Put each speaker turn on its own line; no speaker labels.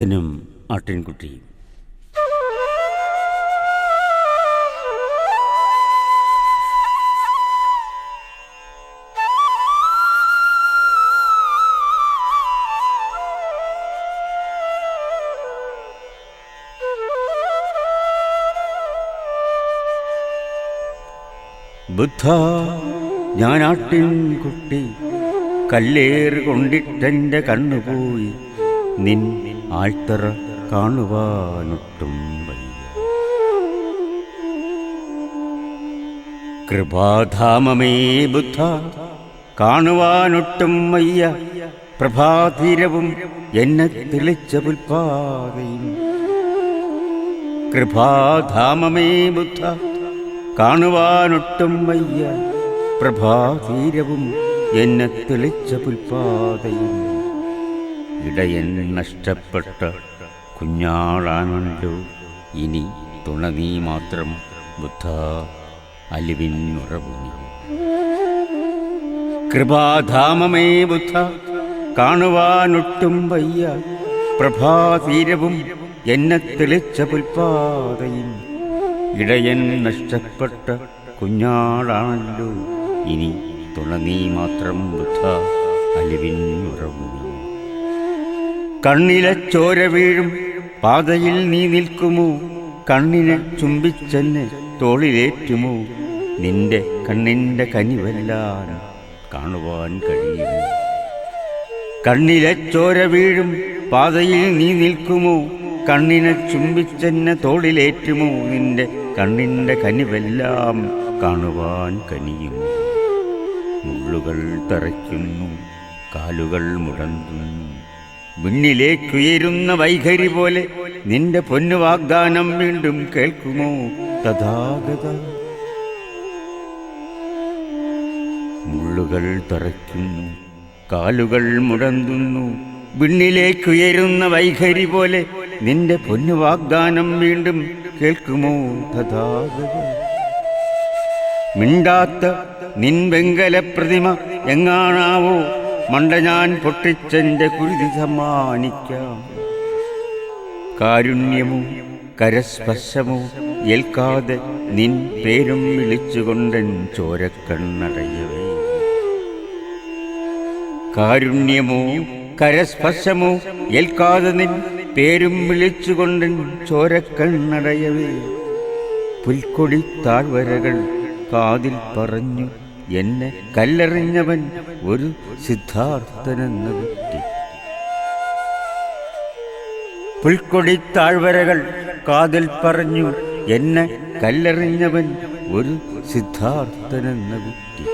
നും ആട്ടിൻകുട്ടിയും. ബുദ്ധ ഞാനാട്ടിൻകുട്ടി, കല്ലേറ് കൊണ്ടിട്ടെൻ്റെ കണ്ണുപോയി, നിൻ ആഴ്ത്തറ കാണുവാനൊട്ടും വയ്യ. കൃപാധാമമേ ബുദ്ധ, കാണുവാനൊട്ടും വയ്യ. പ്രഭാതീരവും എന്നെ തെളിച്ച പുൽപ്പാതയും. കൃപാധാമമേ ബുദ്ധ, കാണുവാനൊട്ടും വയ്യ. പ്രഭാതീരവും എന്നെ തെളിച്ച പുൽപ്പാതയും. ഇടയൻ നഷ്ടപ്പെട്ട കുഞ്ഞാളാണല്ലോ ഇനി തുണ നീ മാത്രം ബുദ്ധ, അലിവിനുറവുനി. കൃപാധാമമേ ബുദ്ധ, കാണുവാനൊട്ടും വയ്യ. പ്രഭാതീരവും എന്നെ തെളിച്ച പുൽപ്പാതയും. ഇടയൻ നഷ്ടപ്പെട്ട കുഞ്ഞാളാണല്ലോ ഇനി തുണ നീ മാത്രം ബുദ്ധ, അലിവിനുറവുനി. കണ്ണിലെ ചോര വീഴും പാതയിൽ നീ നിൽക്കുമോ? കണ്ണിനെ ചുംബിച്ചെന്നെ തോളിലേറ്റുമോ? നിന്റെ കണ്ണിൻ്റെ കനിവെല്ലാം കാണുവാൻ കഴിയുമോ? കണ്ണിലെ ചോര വീഴും പാതയിൽ നീ നിൽക്കുമോ? കണ്ണിനെ ചുംബിച്ചെന്നെ തോളിലേറ്റുമോ? നിന്റെ കണ്ണിൻ്റെ കനിവെല്ലാം കാണുവാൻ കനിയുമോ? മുള്ളുകൾ തറയ്ക്കുന്നു, കാലുകൾ മുടന്തുന്നു. വിണ്ണിലേക്കുയരുന്ന വൈഖരി പോലെ നിന്റെ പൊന്നു വാഗ്ദാനം വീണ്ടും കേൾക്കുമോ തഥാഗത? മുള്ളുകൾ തറയ്ക്കുന്നു, കാലുകൾ മുടന്തുന്നു. വിണ്ണിലേക്കുയരുന്ന വൈഖരി പോലെ നിന്റെ പൊന്നു വാഗ്ദാനം വീണ്ടും കേൾക്കുമോ തഥാഗത? മിണ്ടാത്ത നിൻ വെങ്കല പ്രതിമ എങ്ങാണാവോ? മണ്ട ഞാൻ പൊട്ടിച്ചെൻ്റെ കുരുതി സമ്മാനിക്കാം. കാരുണ്യമോ കരസ്പർശമോ ഏൽക്കാതെ നിൻ പേരും വിളിച്ചുകൊണ്ടൻ ചോരക്കണ്ണടയവേ. കാരുണ്യമോ കരസ്പർശമോ ഏൽക്കാതെ നിൻ പേരും വിളിച്ചുകൊണ്ടൻ ചോരക്കണ്ണടയവേ. പുൽക്കൊടി താഴ്വരകൾ കാതിൽ പറഞ്ഞു എന്നെ കല്ലെറിഞ്ഞവൻ ഒരു സിദ്ധാർത്ഥനെന്ന വ്യക്തി. പുൽക്കൊടി താഴ്വരകൾ കാതിൽ പറഞ്ഞു എന്നെ കല്ലെറിഞ്ഞവൻ ഒരു സിദ്ധാർത്ഥനെന്ന വ്യക്തി.